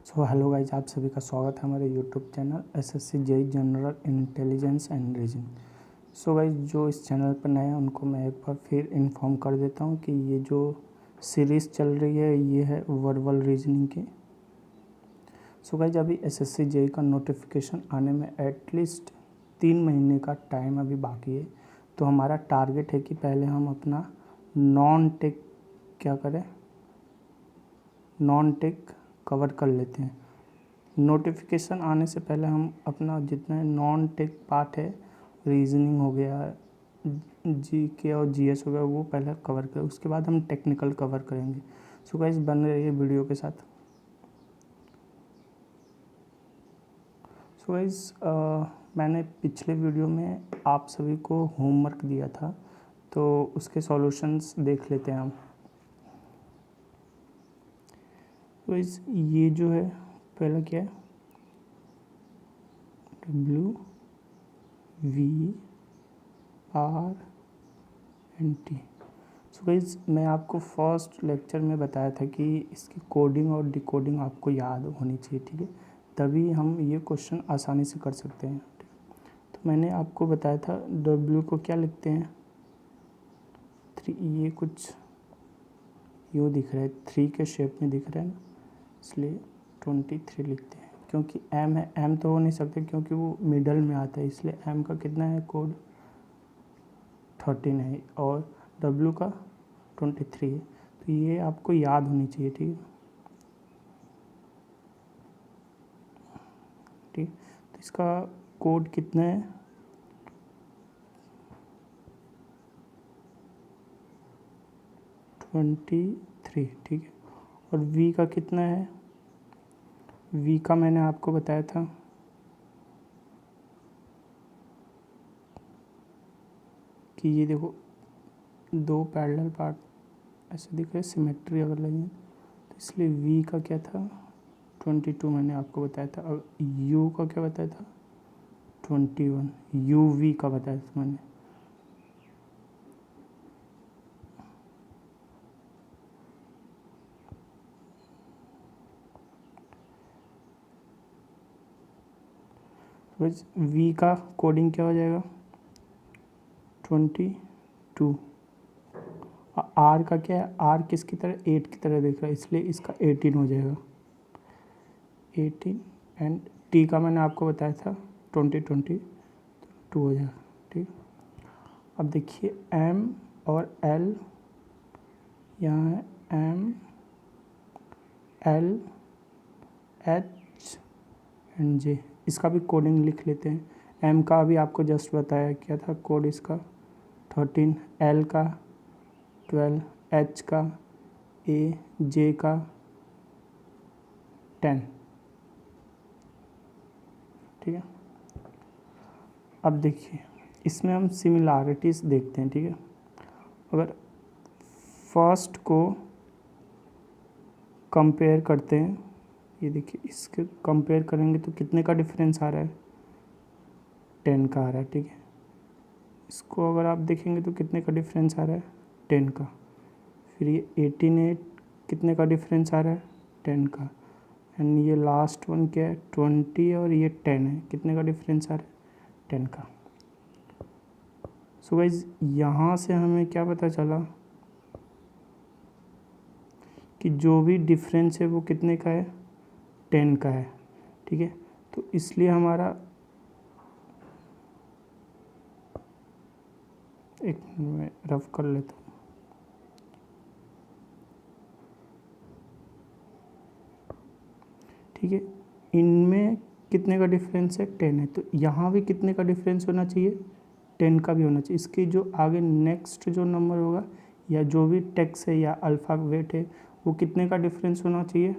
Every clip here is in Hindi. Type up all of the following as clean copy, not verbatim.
सो हेलो गाइज, आप सभी का स्वागत है हमारे YouTube channel SSC JE general intelligence and reasoning. So guys, जो इस चैनल पर नए हैं उनको मैं एक बार फिर इन्फॉर्म कर देता हूँ कि ये जो सीरीज़ चल रही है ये है वर्बल रीजनिंग की। सो गाइज, अभी एसएससी जेई का नोटिफिकेशन आने में एटलीस्ट 3 महीने का टाइम अभी बाकी है। तो हमारा टारगेट है कि पहले हम अपना नॉन टेक कवर कर लेते हैं। नोटिफिकेशन आने से पहले हम अपना जितना नॉन टेक पार्ट है, रीजनिंग हो गया, जीके और जीएस हो गया, वो पहले कवर करें, उसके बाद हम टेक्निकल कवर करेंगे। सो गाइस, बन रही वीडियो के साथ। सो गाइस, मैंने पिछले वीडियो में आप सभी को होमवर्क दिया था, तो उसके सॉल्यूशंस देख लेते हैं हम। तो ये जो है पहला क्या है, W V R N T। So guys, मैं आपको फर्स्ट लेक्चर में बताया था कि इसकी कोडिंग और डिकोडिंग आपको याद होनी चाहिए, ठीक है, तभी हम ये क्वेश्चन आसानी से कर सकते हैं। तो मैंने आपको बताया था W को क्या लिखते हैं 3, ये कुछ यूँ दिख रहा है, 3 के शेप में दिख रहा है ना, इसलिए 23 लिखते हैं। क्योंकि M है, M तो हो नहीं सकते क्योंकि वो मिडल में आता है, इसलिए M का कितना है कोड 13 है और W का 23 है। तो ये आपको याद होनी चाहिए, ठीक है। ठीक, तो इसका कोड कितना है 23, ठीक है। और V का कितना है, V का मैंने आपको बताया था कि ये देखो 2 पैरेलल पार्ट ऐसे दिख रहे, सिमेट्री अगर लगी तो इसलिए V का क्या था 22 मैंने आपको बताया था। और U का क्या बताया था 21, UV का बताया था मैंने। बस V का कोडिंग क्या हो जाएगा 22। R का क्या है, R किसकी तरह 8 की तरह दिख रहा है, इसलिए इसका 18 हो जाएगा 18। एंड T का मैंने आपको बताया था 22 हो जाएगा, ठीक। अब देखिए M और L, यहाँ है M L H and J, इसका भी कोडिंग लिख लेते हैं। M का अभी आपको जस्ट बताया क्या था कोड इसका 13, L का 12, H का A, J का 10, ठीक है। अब देखिए इसमें हम सिमिलैरिटीज़ देखते हैं, ठीक है। अगर फर्स्ट को कंपेयर करते हैं, ये देखिए इसके कंपेयर करेंगे तो कितने का डिफरेंस आ रहा है 10 का आ रहा है, ठीक है। इसको अगर आप देखेंगे तो कितने का डिफरेंस आ रहा है 10 का। फिर ये 18 कितने का डिफरेंस आ रहा है 10 का। एंड ये लास्ट वन क्या है 20 और ये 10 है, कितने का डिफरेंस आ रहा है 10 का। सो गाइज, यहाँ से हमें क्या पता चला कि जो भी डिफरेंस है वो कितने का है 10 का है, ठीक है। तो इसलिए हमारा एक मिनट में रफ कर लेता हूँ। ठीक है, इनमें कितने का डिफरेंस है 10 है, तो यहाँ भी कितने का डिफरेंस होना चाहिए 10 का भी होना चाहिए। इसके जो आगे नेक्स्ट जो नंबर होगा या जो भी टेक्स्ट है या अल्फ़ाबेट है वो कितने का डिफरेंस होना चाहिए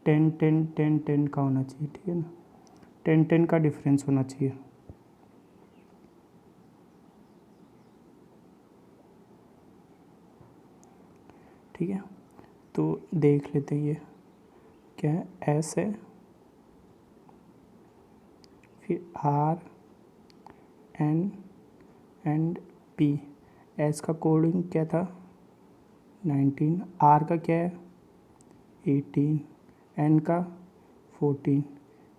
10 10 10 10 का होना चाहिए, ठीक है ना। 10 10 का डिफरेंस होना चाहिए, ठीक है। तो देख लेते हैं ये क्या है, एस है, फिर R N and P. S का कोडिंग क्या था 19, आर का क्या है 18, एन का 14,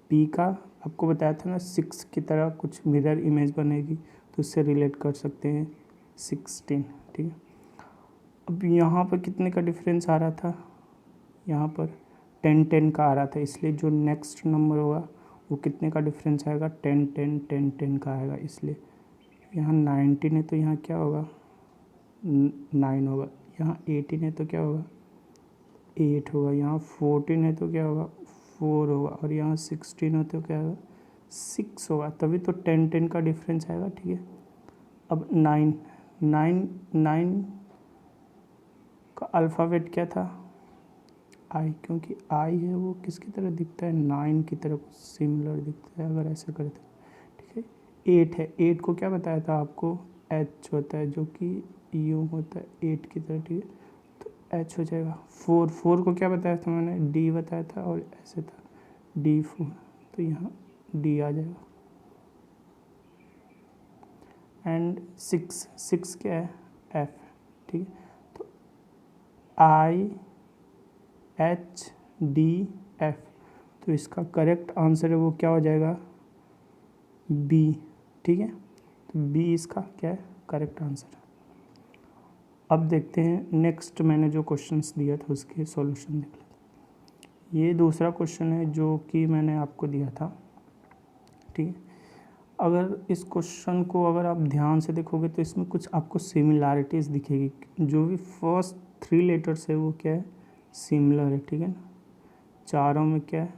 पी का आपको बताया था ना 6 की तरह कुछ मिरर इमेज बनेगी, तो उससे रिलेट कर सकते हैं 16, ठीक है। अब यहाँ पर कितने का डिफरेंस आ रहा था, यहाँ पर 10 का आ रहा था, इसलिए जो नेक्स्ट नंबर होगा वो कितने का डिफरेंस आएगा, 10 का आएगा। इसलिए यहाँ 19 है तो यहाँ क्या होगा, 9 होगा। यहाँ 18 है तो क्या होगा, 8 होगा। यहाँ 14 है तो क्या होगा, 4 होगा। और यहाँ 16 है तो क्या होगा, 6 होगा। तभी तो 10 का डिफरेंस आएगा, ठीक है। अब 9 का अल्फ़ाबेट क्या था, आई, क्योंकि आई है वो किसकी तरह दिखता है, 9 की तरह सिमिलर दिखता है अगर ऐसे करते, ठीक है। 8 है, 8 को क्या बताया था आपको, एच होता है, जो कि यूँ होता है 8 की तरह, ठीक है, तो एच हो जाएगा। 4 को क्या बताया था मैंने, डी बताया था, और ऐसे था D4, तो यहाँ डी आ जाएगा। एंड 6 क्या है, एफ, ठीक है। तो IHDF, तो इसका करेक्ट आंसर है वो क्या हो जाएगा, बी, ठीक है। तो बी इसका क्या है, करेक्ट आंसर। अब देखते हैं नेक्स्ट, मैंने जो क्वेश्चंस दिया था उसके सॉल्यूशन देख लेते हैं। ये दूसरा क्वेश्चन है जो कि मैंने आपको दिया था, ठीक है। अगर इस क्वेश्चन को अगर आप ध्यान से देखोगे तो इसमें कुछ आपको सिमिलैरिटीज़ दिखेगी। जो भी फर्स्ट 3 लेटर्स है वो क्या है, सिमिलर है, ठीक है ना, चारों में क्या है,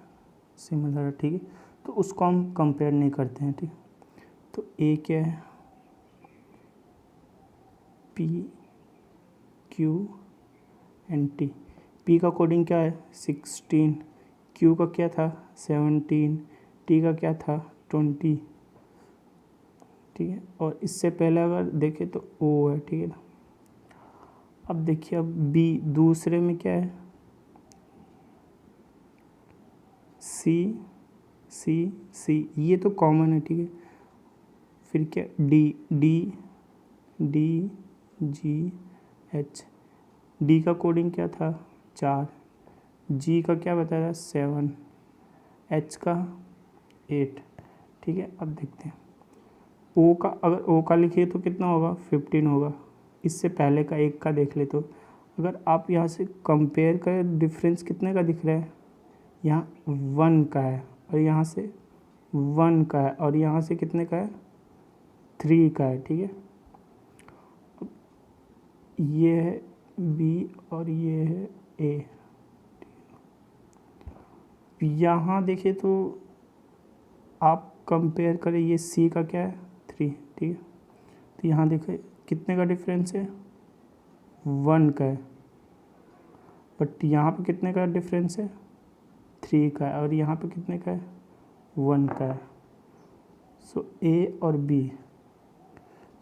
सिमिलर है, ठीक है। तो उसको हम कंपेयर नहीं करते हैं, ठीक। तो ए क्या है, P Q and T. P का कोडिंग क्या है, 16, क्यू का क्या था, 17, टी का क्या था, 20, ठीक है। और इससे पहले अगर देखें तो ओ है, ठीक है ना। अब देखिए, अब बी दूसरे में क्या है, सी सी सी, ये तो कॉमन है, ठीक है। फिर क्या, D D D G H, D का कोडिंग क्या था, 4, जी का क्या बताया, 7, एच का 8, ठीक है। अब देखते हैं ओ का, अगर ओ का लिखिए तो कितना होगा, 15 होगा। इससे पहले का एक का देख ले, तो अगर आप यहाँ से कंपेयर करें डिफरेंस कितने का दिख रहा है, यहाँ 1 का है, और यहाँ से 1 का है, और यहाँ से कितने का है, 3 का है, ठीक है। ये है बी और ये है ए। यहाँ देखिए तो आप कंपेयर करें, ये सी का क्या है, 3, ठीक है। तो यहाँ देखिए कितने का डिफरेंस है, 1 का है, बट यहाँ पे कितने का डिफरेंस है, 3 का है, और यहाँ पे कितने का है, 1 का है। सो ए और बी,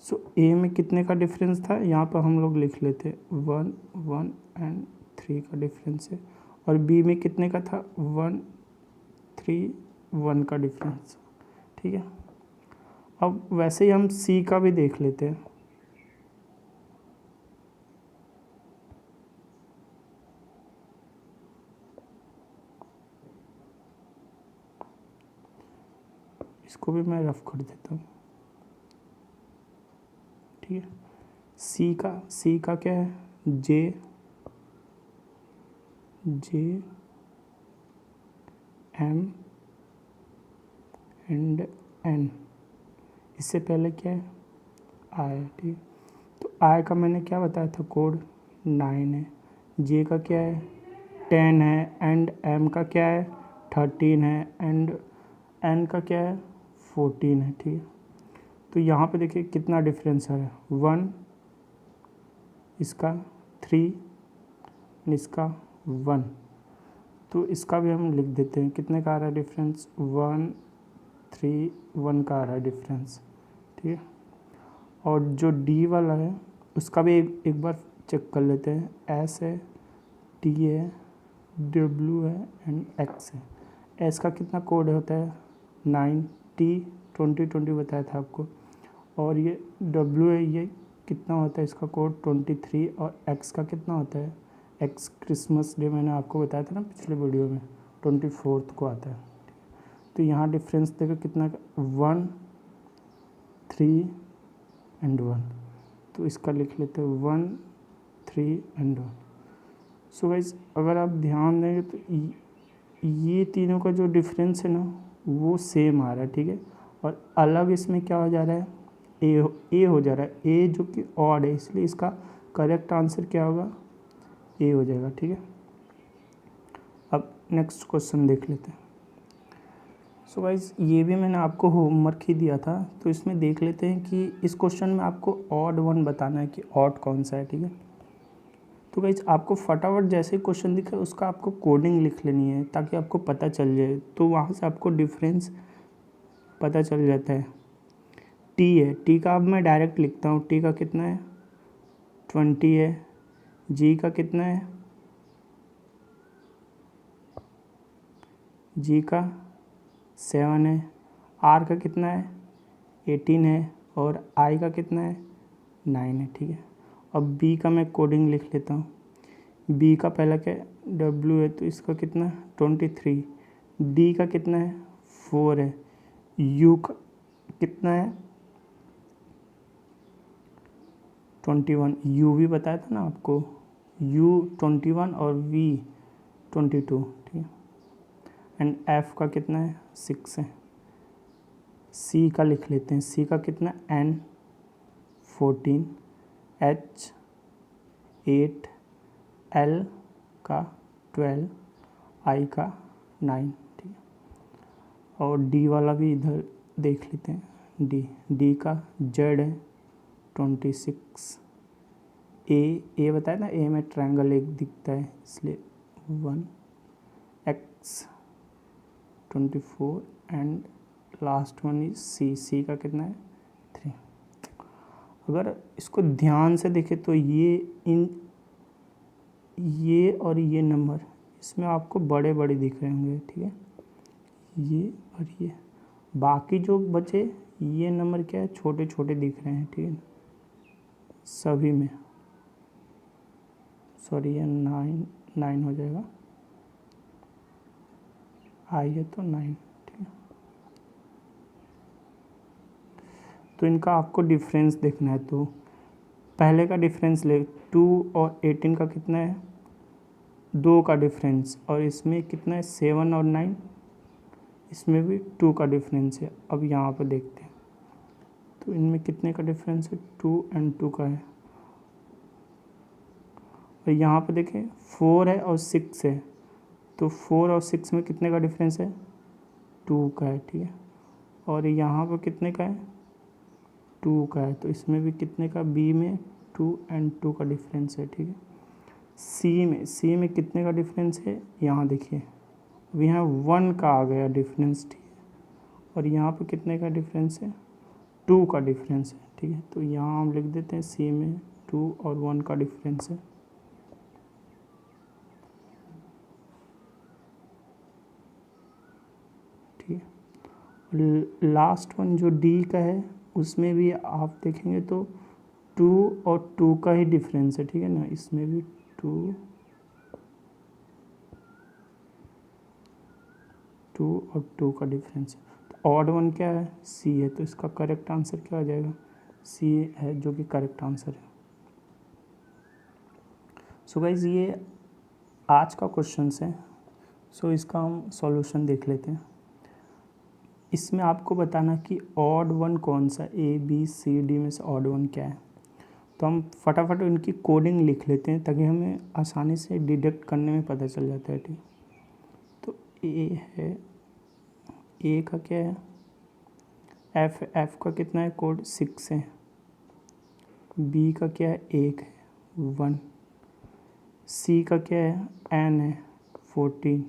सो ए में कितने का डिफरेंस था, यहाँ पर हम लोग लिख लेते 1 1 एंड 3 का डिफरेंस है, और बी में कितने का था, 1 3 1 का डिफरेंस, ठीक है। अब वैसे ही हम सी का भी देख लेते हैं। इसको भी मैं रफ कर देता हूँ, ठीक है। सी का क्या है, जे एम एंड एन। इससे पहले क्या है, आई, ठीक। तो आई का मैंने क्या बताया था, कोड 9 है। जे का क्या है, 10 है। एंड एम का क्या है, 13 है। एंड एन का क्या है, 14 है, ठीक है। तो यहाँ पे देखिए कितना डिफरेंस है, 1, इसका 3, इसका 1। तो इसका भी हम लिख देते हैं, कितने का आ रहा है डिफरेंस, 1 3 1 का आ रहा है डिफरेंस, ठीक है। और जो डी वाला है उसका भी एक बार चेक कर लेते हैं। एस है, टी है, डब्ल्यू है एंड एक्स है। एस का कितना कोड होता है, 9, टी 20 बताया था आपको, और ये डब्ल्यू है, ये कितना होता है इसका कोड, 23, और एक्स का कितना होता है, एक्स क्रिसमस डे मैंने आपको बताया था ना पिछले वीडियो में, 24th को आता है। तो यहाँ डिफरेंस देखो कितना, 1 3 एंड 1, तो इसका लिख लेते हैं 1 3 एंड 1। सो गाइस अगर आप ध्यान देंगे तो ये तीनों का जो डिफरेंस है ना वो सेम आ रहा है, ठीक है। और अलग इसमें क्या हो जा रहा है, ए हो जा रहा है, ए जो कि ऑड है, इसलिए इसका करेक्ट आंसर क्या होगा, ए हो जाएगा, ठीक है। अब नेक्स्ट क्वेश्चन देख लेते हैं। सो गाइस ये भी मैंने आपको होमवर्क ही दिया था, तो इसमें देख लेते हैं कि इस क्वेश्चन में आपको ऑड वन बताना है कि ऑड कौन सा है, ठीक है। तो गाइस आपको फटाफट जैसे ही क्वेश्चन दिखे उसका आपको कोडिंग लिख लेनी है ताकि आपको पता चल जाए, तो वहाँ से आपको डिफरेंस पता चल जाता है। टी है, टी का अब मैं डायरेक्ट लिखता हूँ, टी का कितना है 20 है, जी का कितना है, जी का 7 है, आर का कितना है 18 है, और आई का कितना है 9 है, ठीक है। अब बी का मैं कोडिंग लिख लेता हूँ। बी का पहला क्या है डब्ल्यू है, तो इसका कितना 23, डी का कितना है 4 है, यू का कितना है 21, यू भी बताया था ना आपको, यू 21 और वी 22, ठीक है। एंड एफ का कितना है 6 है। सी का लिख लेते हैं, सी का कितना एन 14, एच 8, एल का 12, आई का 9, ठीक है। और डी वाला भी इधर देख लेते हैं, डी का जेड है 26, ए बताया ना, ए में ट्रायंगल एक दिखता है इसलिए 1, X 24 and last one is C का कितना है 3। अगर इसको ध्यान से देखें तो ये और ये नंबर इसमें आपको बड़े बड़े दिख रहे होंगे, ठीक है, ये और ये। बाकी जो बचे ये नंबर क्या है छोटे छोटे दिख रहे हैं, ठीक है, सभी में। सॉरी ये 9 हो जाएगा, आई है तो 9, ठीक है। तो इनका आपको डिफरेंस देखना है, तो पहले का डिफरेंस ले 2 और 18 का कितना है 2 का डिफरेंस, और इसमें कितना है 7 और 9, इसमें भी 2 का डिफरेंस है। अब यहाँ पर देखते हैं तो इनमें कितने का डिफरेंस है 2 एंड 2 का है, और यहाँ पर देखें 4 है और 6 है, तो 4 और 6 में कितने का डिफरेंस है 2 का है, ठीक है। और यहाँ पर कितने का है 2 का है, तो इसमें भी कितने का, बी में 2 एंड 2 का डिफरेंस है, ठीक है। सी में कितने का डिफरेंस है, यहाँ देखिए अब यहाँ 1 का आ गया डिफरेंस, ठीक है। और यहाँ पे कितने का डिफरेंस है 2 का डिफरेंस है, ठीक है। तो यहाँ हम लिख देते हैं सी में 2 और 1 का डिफरेंस है, ठीक है। लास्ट वन जो डी का है उसमें भी आप देखेंगे तो 2 और 2 का ही डिफरेंस है, ठीक है ना, इसमें भी 2 और 2 का डिफरेंस है। तो ऑड वन क्या है सी है, तो इसका करेक्ट आंसर क्या हो जाएगा सी है, जो कि करेक्ट आंसर है। सो गाइज ये आज का क्वेश्चन है, सो इसका हम सॉल्यूशन देख लेते हैं। इसमें आपको बताना कि ऑड वन कौन सा, ए बी सी डी में से ऑड वन क्या है। तो हम फटाफट उनकी कोडिंग लिख लेते हैं ताकि हमें आसानी से डिडक्ट करने में पता चल जाता है, ठीक। तो ए है, ए का क्या है एफ का कितना है कोड 6 है, बी का क्या है 1 है 1, सी का क्या है एन है 14,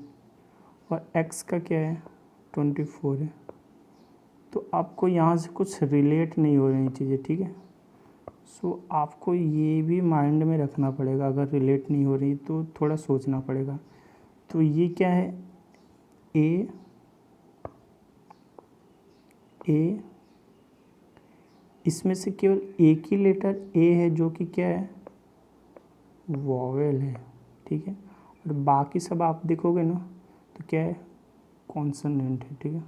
और एक्स का क्या है 24 है। तो आपको यहाँ से कुछ रिलेट नहीं हो रही चीज़ें, ठीक है। सो आपको ये भी माइंड में रखना पड़ेगा, अगर रिलेट नहीं हो रही तो थोड़ा सोचना पड़ेगा। तो ये क्या है ए इसमें से केवल एक ही लेटर ए है जो कि क्या है वॉवेल है, ठीक है। और बाकी सब आप देखोगे ना तो क्या है, कॉन्सोनेंट है, ठीक है।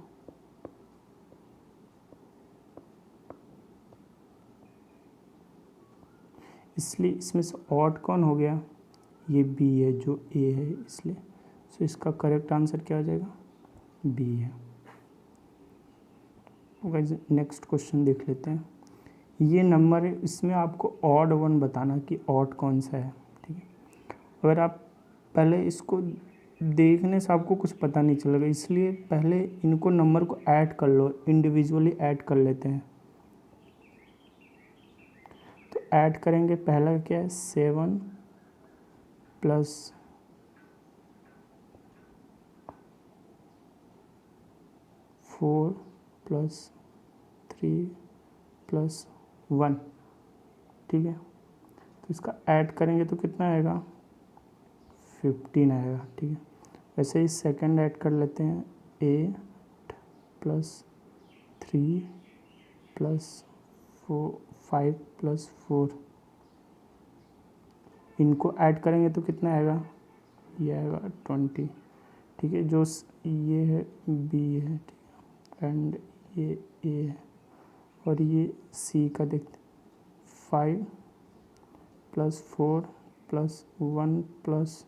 इसलिए इसमें से ऑड कौन हो गया, ये बी है जो ए है, इसलिए सो इसका करेक्ट आंसर क्या हो जाएगा, बी है। गाइस नेक्स्ट क्वेश्चन देख लेते हैं। ये नंबर है, इसमें आपको ऑड वन बताना कि ऑड कौन सा है, ठीक है। अगर आप पहले इसको देखने से आपको कुछ पता नहीं चलेगा, इसलिए पहले इनको नंबर को ऐड कर लो, इंडिविजुअली ऐड कर लेते हैं। तो ऐड करेंगे, पहला क्या है 7 + 4 + 3 + 1, ठीक है। तो इसका ऐड करेंगे तो कितना आएगा, 15 आएगा, ठीक है। वैसे ही सेकंड ऐड कर लेते हैं, 8 + 3 + 4 5 + 4, इनको ऐड करेंगे तो कितना आएगा, ये आएगा 20, ठीक है। जो ये है बी है, ठीक है, एंड ये ए है, और ये सी का देखते 5 + 4 + 1 +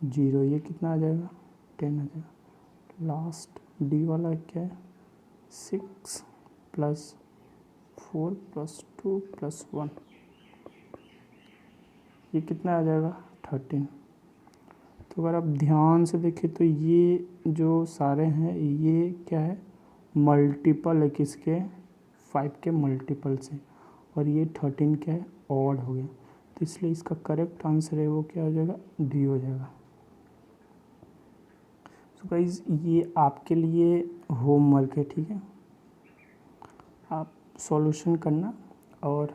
0, ये कितना आ जाएगा, 10 आ जाएगा। लास्ट डी वाला क्या है, 6 + 4 + 2 + 1, ये कितना आ जाएगा, 13। तो अगर आप ध्यान से देखें तो ये जो सारे हैं ये क्या है, मल्टीपल है किसके, 5 के मल्टीपल से, और ये 13 क्या है, ऑड हो गया। तो इसलिए इसका करेक्ट आंसर है वो क्या हो जाएगा, डी हो जाएगा। तो गाइज ये आपके लिए होमवर्क है, ठीक है। आप सॉल्यूशन करना, और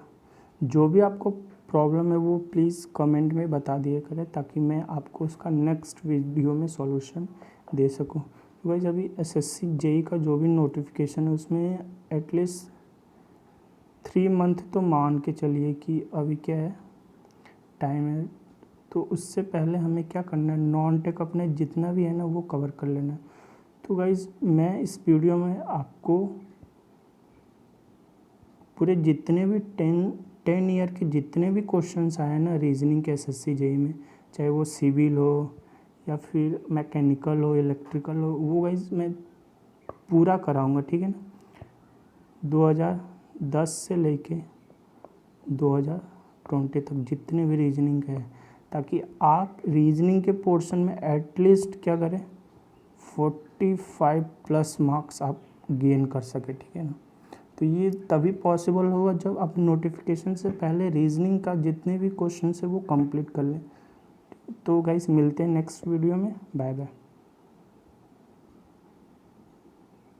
जो भी आपको प्रॉब्लम है वो प्लीज़ कमेंट में बता दिया करें, ताकि मैं आपको उसका नेक्स्ट वीडियो में सॉल्यूशन दे सकूं। तो गाइज अभी एसएससी जेई का जो भी नोटिफिकेशन है उसमें एटलीस्ट 3 मंथ तो मान के चलिए कि अभी क्या है, टाइम है। तो उससे पहले हमें क्या करना है, नॉन टेक अपने जितना भी है ना वो कवर कर लेना है। तो गाइज मैं इस वीडियो में आपको पूरे जितने भी 10 ईयर के जितने भी क्वेश्चंस आए ना रीजनिंग के एसएससी जेई में, चाहे वो सिविल हो या फिर मैकेनिकल हो, इलेक्ट्रिकल हो, वो गाइज मैं पूरा कराऊंगा, ठीक है ना। 2010 से लेके 2020 तक जितने भी रीजनिंग के हैं, ताकि आप रीजनिंग के पोर्शन में एटलीस्ट क्या करें, 45+ मार्क्स आप गेन कर सके, ठीक है ना। तो ये तभी पॉसिबल होगा जब आप नोटिफिकेशन से पहले रीजनिंग का जितने भी क्वेश्चन है वो कंप्लीट कर लें। तो गाइस मिलते हैं नेक्स्ट वीडियो में, बाय बाय।